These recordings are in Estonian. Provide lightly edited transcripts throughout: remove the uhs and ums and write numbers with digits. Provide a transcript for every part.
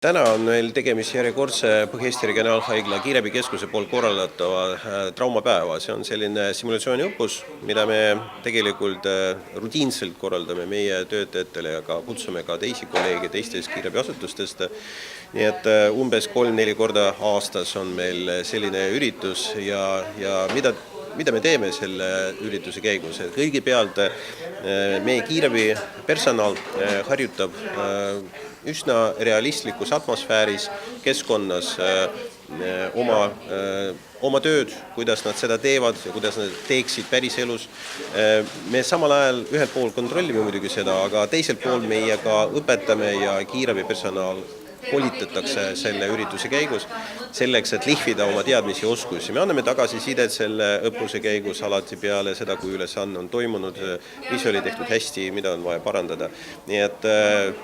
Täna on meil tegemist järjekordse Põhja-Eesti Regionaalhaigla kiirabikeskuse poolt korraldatava traumapäeva. See on selline simulatsiooniõppus, mida me tegelikult rutiinselt korraldame meie töötajatele ja kutsume ka teisi kolleege teistest kiirabiasutustest. Nii et umbes 3-4 korda aastas on meil selline üritus ja mida me teeme selle ürituse käigus? Kõigepealt meie kiirabipersonal harjutab üsna realistlikus atmosfääris, keskkonnas oma tööd, kuidas nad seda teevad ja kuidas nad teeksid päris elus. Me samal ajal ühelt pool kontrollime muidugi seda, aga teiselt pool meie ka õpetame ja kiirabipersonal koolitatakse selle ürituse käigus selleks, et lihvida oma teadmisi ja oskusi. Me anname tagasisidet selle õppuse käigus alati peale seda, kui ülesanne on toimunud, mis oli tehtud hästi, mida on vaja parandada. Nii et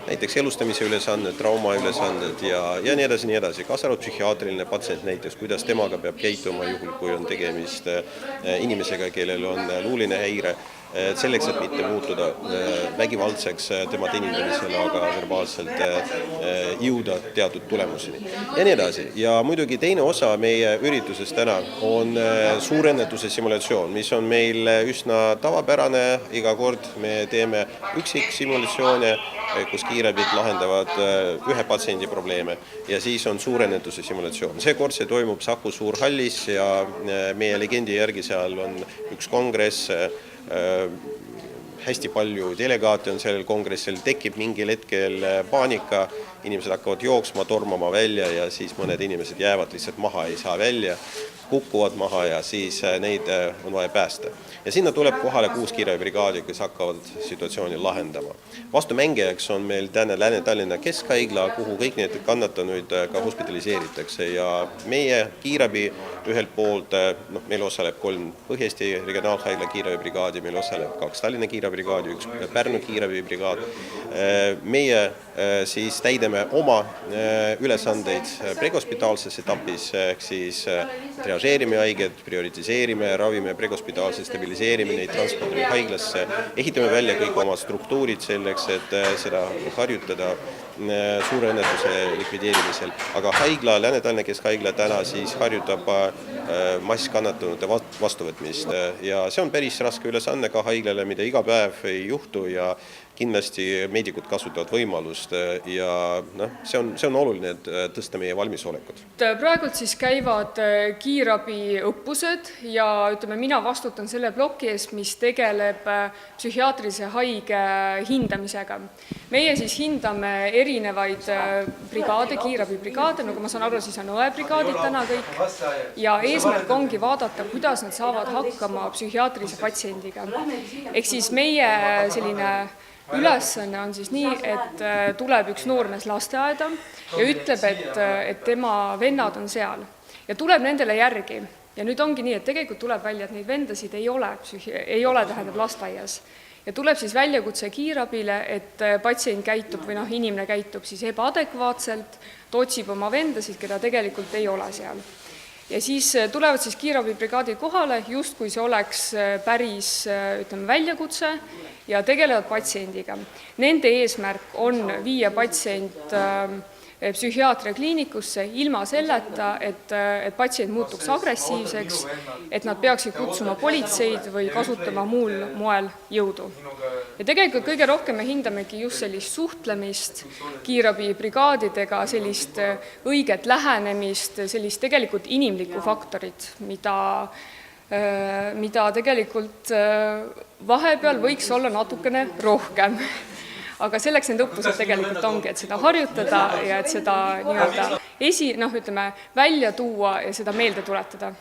näiteks elustamise ülesanne, trauma ülesanded ja nii edasi, kaasa arvatud psühhiaatriline patsient näiteks, kuidas temaga peab käituma juhul, kui on tegemist inimesega, kellel on luuline häire, selleks, et mitte muutuda vägivaldseks tema teenindamisele, aga verbaalselt jõuda teatud tulemuseni. Ja nii edasi. Ja muidugi teine osa meie üritusest täna on suurennetuse simulatsioon, mis on meil üsna tavapärane. Iga kord me teeme üksik simulatsioone, kus kiirabid lahendavad ühe patsiendi probleeme ja siis on suurennetuse simulatsioon. Seekord see toimub Saku Suurhallis ja meie legendi järgi seal on üks kongress, hästi palju delegaate on sellel kongressil, tekib mingil hetkel paanika, inimesed hakkavad jooksma, tormama välja ja siis mõned inimesed jäävad lihtsalt maha, ei saa välja, kukuvad maha ja siis neid on vaja päästa. Ja sinna tuleb kohale 6 kiirabibrigaadi, kes hakkavad situatsiooni lahendama. Vastumängijaks on meil täna Lääne-Tallinna Keskhaigla, kuhu kõik need kannatanuid ka hospitaliseeritakse ja meie kiirabi ühelt poolt, meil osaleb 3 Põhja-Eesti Regionaalhaigla kiirabibrigaadi, meil osaleb 2 Tallinna kiirabibrigaadi, 1 Pärnu kiirabibrigaad. Meie siis täidame oma ülesandeid prehospitaalses etapis, ehk siis triažeerime haiget, prioritiseerime, ravime prehospitaalse, stabiliseerime neid, transpordime haiglasse, ehitame välja kõik oma struktuurid selleks, et seda harjutada suurennetuse likvideerimisel. Aga haigla, Lääne-Tallinna Keskhaigla täna siis harjutab masskannatanute vastuvõtmist ja see on päris raske ülesanne ka haiglale, mida iga päev ei juhtu ja kindlasti meedikud kasutavad võimalust ja see on oluline, et tõsta meie valmisolekut. Praegult siis käivad kiirabiõppused ja mina vastutan selle ploki eest, mis tegeleb psühhiaatrilise haige hindamisega. Meie siis hindame erinevaid brigaade, kiirabibrigaade, nagu ma saan aru, siis on õebrigaadid täna kõik ja eesmärk ongi vaadata, kuidas nad saavad hakkama psühhiaatrilise patsiendiga. Ehk siis meie selline ülesanne on siis nii, et tuleb üks noormees lasteaeda ja ütleb, et tema vennad on seal ja tuleb nendele järgi. Ja nüüd ongi nii, et tegelikult tuleb välja, et neid vendasid ei ole lasteaias. Ja tuleb siis väljakutse kiirabile, et patsient käitub või inimene käitub siis ebaadekvaatselt, ta otsib oma vendasid, keda tegelikult ei ole seal. Ja siis tulevad siis kiirabibrigaadid kohale, just kui see oleks päris väljakutse ja tegelevad patsiendiga. Nende eesmärk on viia patsient psühhiaatria kliinikusse ilma selleta, et patsient muutuks agressiivseks, et nad peaksid kutsuma politseid või kasutama muul moel jõudu. Ja tegelikult kõige rohkem me hindamegi just sellist suhtlemist kiirabibrigaadidega, sellist õiget lähenemist, sellist tegelikult inimlikku faktorit, mida tegelikult vahepeal võiks olla natukene rohkem. Aga selleks need õppused tegelikult ongi, et seda harjutada ja et seda välja tuua ja seda meelde tuletada.